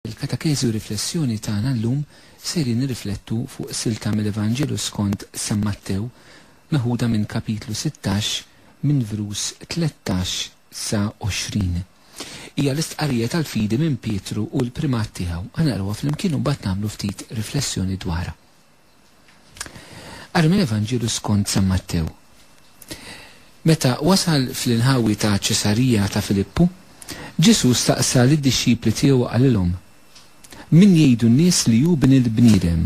Il-katakezi u riflessjoni tagħna llum sejrin nirriflettu fuq silta mill-Evanġelu skont San Mattew meħuda minn kapitlu 16 minn vrus 13 sa 20. Hija l-istqarrija tal-fidi minn Pietru u l-primat tiegħu. Ħanaqrawha flimkien u mbagħad nagħmlu ftit riflessjoni dwarha. Ara mill-Evanġelu skont San Mattew. Meta wasal fl-inħawi ta' Ċesarija ta' Filippu, Ġesu staqsa lid-dixxipli tiegħu qalilhom: min jgħidu n-nies li hu bin il-bniedem?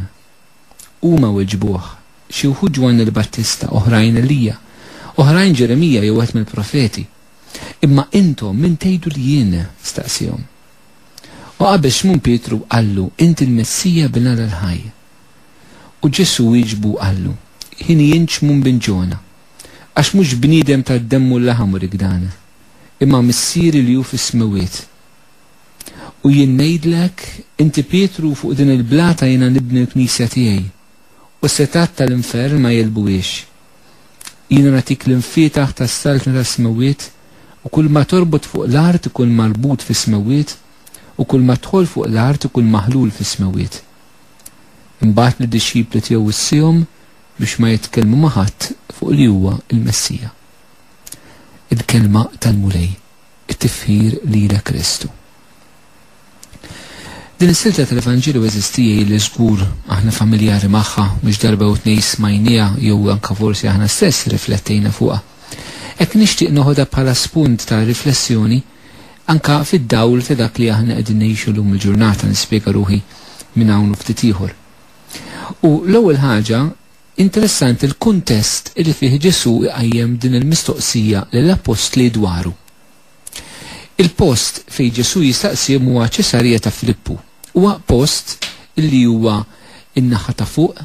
Huma weġbuh, xi wħud Ġwan il-Battista, oħrajn Elija, oħrajn Ġeremija jew wieħed mill-profeti. Imma intom min tgħidu li jien? Staqsihom. U qabel x'mun Pietru qallu: inti l-Messija bin-nar il-ħaj. U Ġesu wieġbu qallu: jien x'mun bin Ġona, għax mhux bniedem tad-demm u l-laħam u rigdana, imma missieri li hu fis-smawiet. U jien ngħidlek, inti Pietru, fuq din il-blata jiena nibni l-Knisja tiegħi, u s-setat tal-infern ma jelbuhiex. Jiena nagħtik l-infietaħ tas-saltna tas-smawiet, u kull ma torbot fuq l-art ikun marbut fis-smawiet, u kull ma tħol fuq l-art ikun maħlul fis-smawiet. Imbagħad lid-dixxipli tiegħu wissihom biex ma jitkellmu ma' ħadd fuq li huwa l-Messija. Il-kelma tal-mulej, it-tifħir lilek Kristu. Din is-silta tal-Evanġelu eżistija li żgur aħna familjari magħha, mhux darba u tnejn smajnija jew anke forsi aħna stess riflettejna fuqha. Hekk nixtieq noħodha bħala spunt ta' riflessjoni anke fid-dawl ta' dak li aħna qegħdin ngħixu llum il-ġurnata, nispjega ruħi minn hawn ftit ieħor. U l-ewwel ħaġa interessanti il-kuntest li fih Ġesu iqajjem din il-mistoqsija lill-apostli dwaru. Il-post fejn Ġesu jistaqsihom huwa Ċesarija ta' Filippu. Huwa post li huwa in-naħa ta' fuq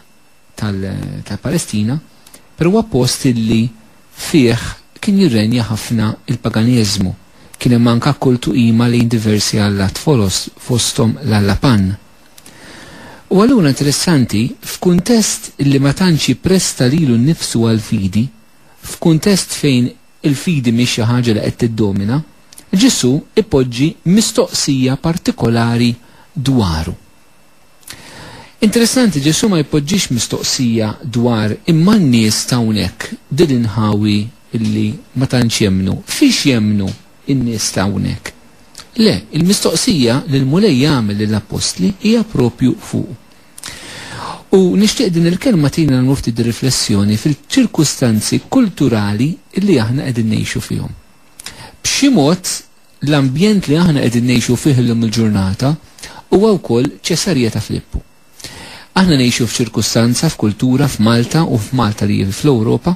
tal-Palestina, però huwa post li fih kien jirrenja ħafna il-paganiżmu. Kien hemm anke kultu qima lejn diversi allat fosthom l-Allapan. U allura interessanti, f'kuntest li ma tantx jippresta lilu nnifsu għall-fidi, f'kuntest fejn il-fidi mhix xi ħaġa li qed tiddomina, Ġesu ipoġġi mistoqsija partikolari dwaru. Interessanti, Ġesu ma jpoġġix mistoqsija dwar imma n-nies ta' hawnhekk din inħawi illi ma tantx jemmnu. Fiex jemmnu n-nies ta' hawnhekk? Le, il-mistoqsija li l-mulej jagħmel lill-apostli hija propju fuq. U nixtieq din il-kelma tina nufti di riflessjoni fil-ċirkustanzi kulturali li aħna qegħdin ngħixu fihom. B'xi mod l-ambjent li aħna qegħdin ngħixu fih illum il-ġurnata huwa wkoll Ċesarija ta' Filippu. Aħna ngħixu f'ċirkustanza f'kultura f'Malta u f'Malta li fl-Ewropa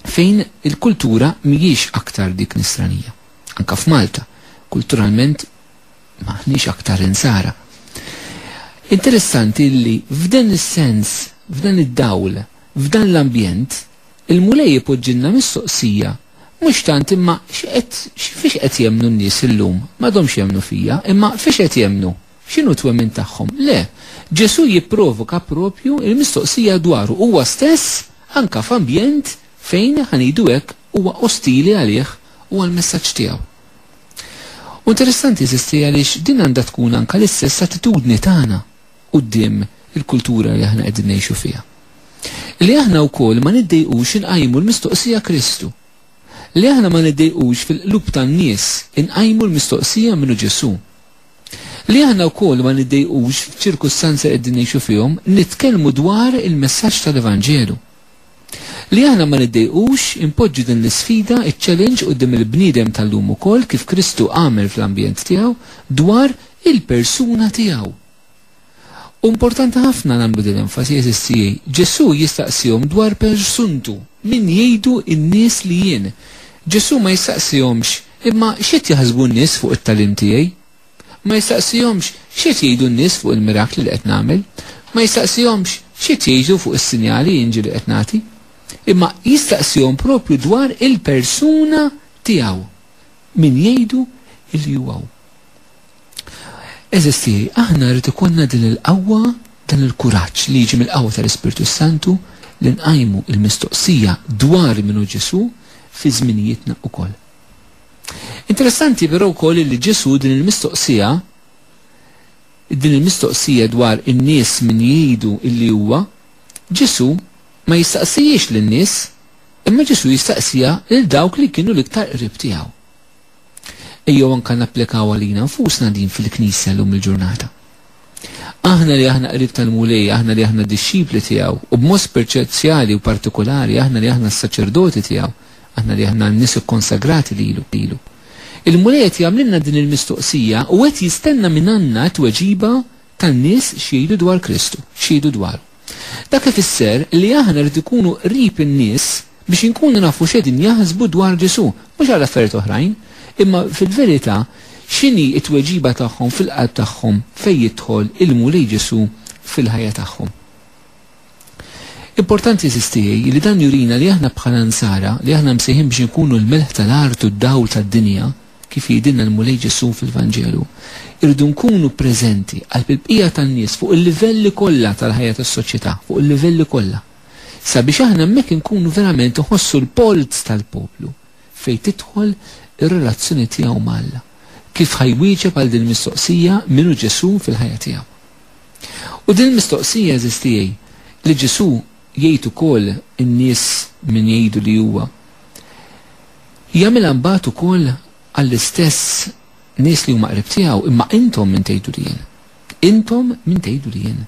fejn il-kultura mhijiex aktar dik nisranija. Anke f'Malta kulturalment maħniex aktar insara. Interessanti li f'dan is-sens, f'dan id-dawl, f'dan l-ambjent, il-mulej ipoġġilna mistoqsija mhux tant imma fiex qed jemmnu n-nies illum, m'għadhomx jemmnu fija, imma fiex qed jemmnu, x'inhu twemmin tagħhom. Le, Ġesu jipprovoka propju il-mistoqsija dwaru huwa stess anke f'ambjent fejn ħanidu hekk huwa ostili għalih u għall-messaġġ tiegħu. U interessanti eżisti għaliex din għandha tkun anke l-istess attitudni tagħna quddiem il-kultura li aħna qegħdin ngħixu fiha. Li aħna wkoll ma niddejqux inqajmu l-mistoqsija Kristu. Li aħna ma niddejqux fil-qlub tan-nies inqajmu l-mistoqsija minnu Ġesu. Li aħna wkoll ma niddejqux f'ċirkustanzi qegħdin ngħixu fihom nitkellmu dwar il-messaġġ tal-Evanġelu. Li aħna ma niddejqux impoġġu din l-isfida, iċ-challenge quddiem il-bniedem tal-lum ukoll kif Kristu għamel fl-ambjent tiegħu dwar il-persuna tiegħu. U importanti ħafna nagħmlu din enfasi eżistijej. Ġesu jistaqsihom dwar persuntu, min jgħidu n-nies li jien. Ġesu ma jistaqsihomx imma x'qed jaħsbu n-nies fuq it-tagħlim tiegħi. Ma jistaqsihomx x'qed jgħidu n-nies fuq il-mirakli li qed nagħmel. Ma jistaqsihomx x'qed jgħidu fuq is-sinjali inġili qed nagħti. Imma jistaqsihom propju dwar il-persuna tiegħu. Min jgħidu li huwa. Eżisti, aħna rrid ikollna din il-qawwa, dan il-kuraġġ li jiġi mill-qawwa tal-Ispirtu Santu li nqajmu l-mistoqsija dwar minnu Ġesu fi żminijietna wkoll. Interessanti però wkoll li Ġesu din il-mistoqsija din il-mistoqsija dwar in-nies min jgħidu illi huwa, Ġesu ma jistaqsijiex lin-nies, imma Ġesu jistaqsija lil dawk li kienu l-iktar qrib tiegħu. Ejjew anke napplikaw għalina nfusna din fil-Knisja llum il-ġurnata. Aħna li aħna qrib tal-mulej, aħna li aħna dixxipli tiegħu, u b'mod speċjali u partikolari aħna li aħna s-saċerdoti tiegħu, aħna li aħna n-nies ikkonsagrati lilu. Il-mulej qed jagħmlilna din il-mistoqsija u qed jistenna minn għandna tweġiba tan-nies x'jgħidu dwar Kristu, x'jgħidu dwaru. Dak ifisser li aħna rrid ikunu qrib in-nies biex inkunu nafu x'qegħdin jaħsbu dwar Ġesu, mhux għal affarijiet oħrajn, imma fil-verità x'inhi t-tweġiba tagħhom fil-qalb tagħhom fejn jidħol il-mulej Ġesu fil-ħajja tagħhom. Importanti sistijaj li dan jurina li aħna bħala nsara li aħna msejħin biex nkunu l-melħ tal-art u d-dawl tad-dinja kif jidilna l-mulej Ġesu fil-Vanġelu. Irridu nkunu preżenti għall-bqija tan-nies fuq il-livelli kollha tal-ħajja tas-soċjetà, fuq il-livelli kollha. Sabiex aħna hemmhekk nkunu verament iħossu l-polz tal-poplu fejn tidħol ir-relazzjoni tiegħu mal-Alla. Kif ħajwieġeb għal din mistoqsija minnu Ġesu fil-ħajja tiegħu. U din mistoqsija eżistijaj li Ġesu jgħid ukoll in-nies min jgħidu li huwa. Jagħmilha mbagħad ukoll għall-istess nies li huma qrib tiegħu, imma intom min tgħidu li jien. Intom min tgħidu li jien.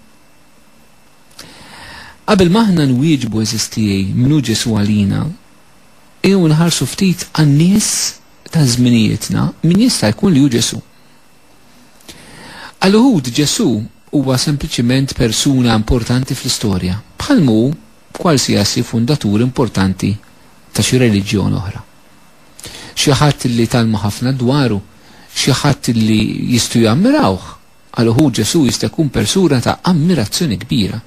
Qabel ma aħna nwieġbu eżistijaj minnu Ġesu għalina, jew nħarsu ftit għan-nies ta' żminijietna min jista' jkun li hu Ġesu. Għal uħud Ġesu huwa sempliċement persuna importanti fl-istorja, bħalmu qualsiasi fundatur importanti ta' xi reliġjon oħra. Xi ħadd li talmu ħafna dwaru, xi ħadd li jistgħu jammirawh, għal uħud Ġesu jista' jkun persuna ta' ammirazzjoni kbira.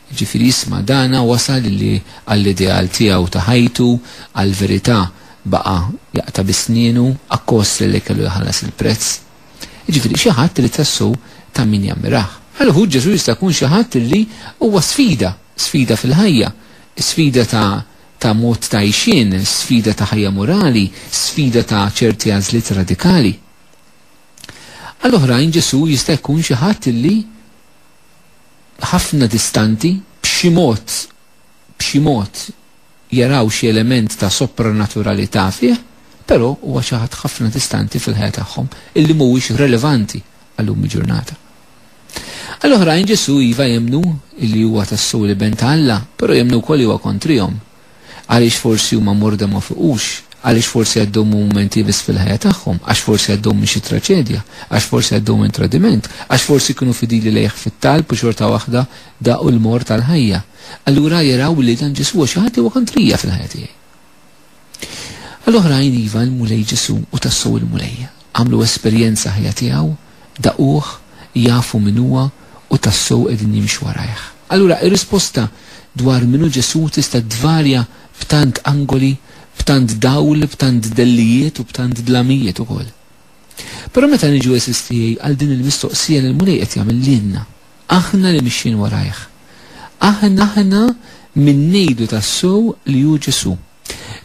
Ġifieri jisma' dana wasal li għall-ideal tiegħu ta' ħajtu, għall-verità baqa' jaqta' bisnienu, akkost li kellu jħallas il-prezz. Ġifieri xi ħadd li tassu ta' min jammirah. Għal uħud Ġesu jista' jkun xi ħadd li huwa sfida fil-ħajja, sfida ta' mod ta' għajxien, sfida ta' ħajja morali, sfida ta' ċerti għażliet radikali. Għal oħrajn Ġesu jista' jkun xi ħadd li ħafna distanti b'xi mod jaraw xi element ta' sopranaturalità fih, però huwa xi ħadd ħafna distanti fil-ħajja tagħhom illi mhuwiex relevanti għallum il-ġurnata. Għall-oħrajn Ġesu iva jemnu illi huwa tassew li ben ta' Alla, però jemnu wkoll huwa kontrihom. Għaliex forsi huma morda ma fuqux, għaliex forsi għaddhom mumenti biss fil-ħajja tagħhom, għax forsi għaddhom minn xi traċedja, għax forsi għaddhom minn tradiment, għax forsi kienu fidili lejh fit-talb u xorta waħda daqu l-mor tal-ħajja. Allura jaraw li dan Ġesu huwa xi ħadd li huwa kontrija fil-ħajja tiegħi. Għall-oħrajn iva l-mulej Ġesu u tassew il-mulej għamlu esperjenza ħajja tiegħu, daquh, jafu min huwa u tassew qegħdin jimxu warajh. Allura ir-risposta dwar minnu Ġesu tista' tvarja b'tant angoli, b'tant dawl, b'tant dellijiet u b'tant dlamijiet ukoll. Però meta niġu eżistijaj għal din il-mistoqsija li l-mulej qed jagħmel lilna, aħna li mixjin warajh. Aħna min ngħidu tassew li hu Ġesu.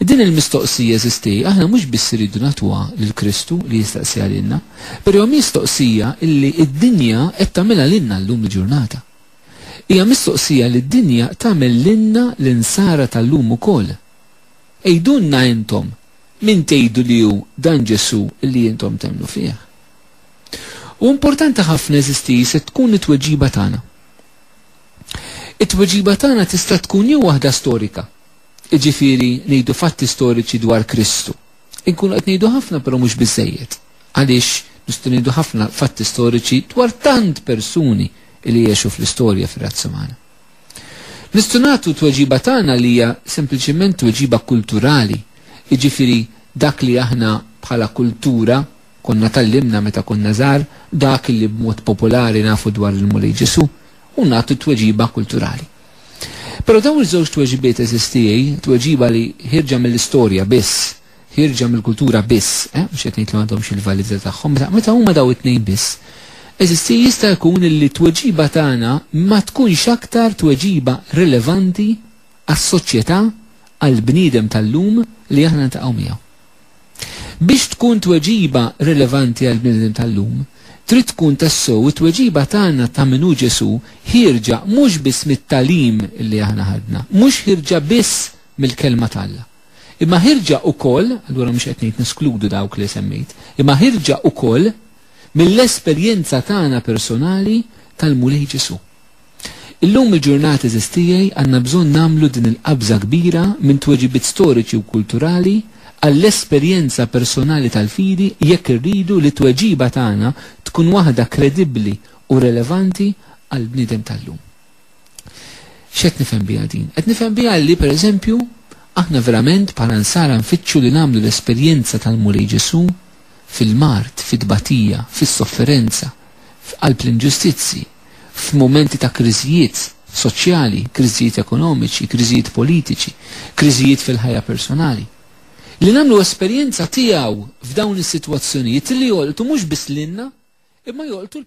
Din il-mistoqsija eżistijaj aħna mhux biss iridu nagħtuha lill-Kristu li jistaqsija lilna, però mistoqsija illi d-dinja qed tagħmilha lilna llum il-ġurnata. Hija mistoqsija li d-dinja tagħmel lilna l-insara tal-lum ukoll. Ejdunna intom min tgħidu li hu dan Ġesu li intom temnu fih. U importanti ħafna eżistiji se tkun it-tweġiba tagħna. It-tweġiba tagħna tista' tkun jew waħda storika. Jiġifieri ngħidu fatti storiċi dwar Kristu. Inkunu qed ngħidu ħafna però mhux biżejjed. Għaliex nistgħu ngħidu ħafna fatti storiċi dwar tant persuni li jgħixu fl-istorja fir-razza umana. Nistgħu nagħtu tweġiba tagħna li hija sempliċement tweġiba kulturali, jiġifieri dak li aħna bħala kultura konna tallimna meta konna żgħar, dak li b'mod popolari nafu dwar il-mulej Ġesu u nagħtu tweġiba kulturali. Però dawn iż-żewġ tweġibiet eżistijaj, tweġiba li ħirġa mill-istorja biss, ħirġa mill-kultura biss, mhux qed ngħid li m'għandhomx il-validità tagħhom, meta huma daw it-tnejn biss. Eżisti jista' jkun li tweġiba tagħna ma tkunx aktar tweġiba rilevanti għas-soċjetà għall-bniedem tal-lum li aħna ntaqgħu miegħu. Biex tkun tweġiba rilevanti għall-bniedem tal-lum, trid tkun tassew it-tweġiba tagħna ta' minnu Ġesu ħirġa mhux biss mit-talim li aħna ħadna, mhux ħirġa biss mill-kelma tagħna. Imma ħirġa wkoll, allura mhux qed ngħid niskludu dawk li semmejt, imma ħirġa wkoll mill-esperjenza tagħna personali tal-mulej Ġesu. Illum il-ġurnata eżistijaj għandna bżonn nagħmlu din il-qabża kbira minn tweġibiet storiċi u kulturali għall-esperjenza personali tal-fidi jekk irridu li tweġiba tagħna tkun waħda kredibbli u relevanti għall bniedem tal-lum. X'qed nifhem biha din? Qed nifhem biha li pereżempju aħna verament bħala nsara nfittxu li nagħmlu l-esperjenza tal-mulej Ġesu fil-mart, fit-tbatija, fis-sofferenza, f'qalb l-inġustizzi, f'momenti ta' kriżijiet soċjali, kriżijiet ekonomiċi, kriżijiet politiċi, kriżijiet fil-ħajja personali. Li nagħmlu esperjenza tiegħu f'dawn is-sitwazzjonijiet li jolqtu mhux biss lilna, imma jolqtu l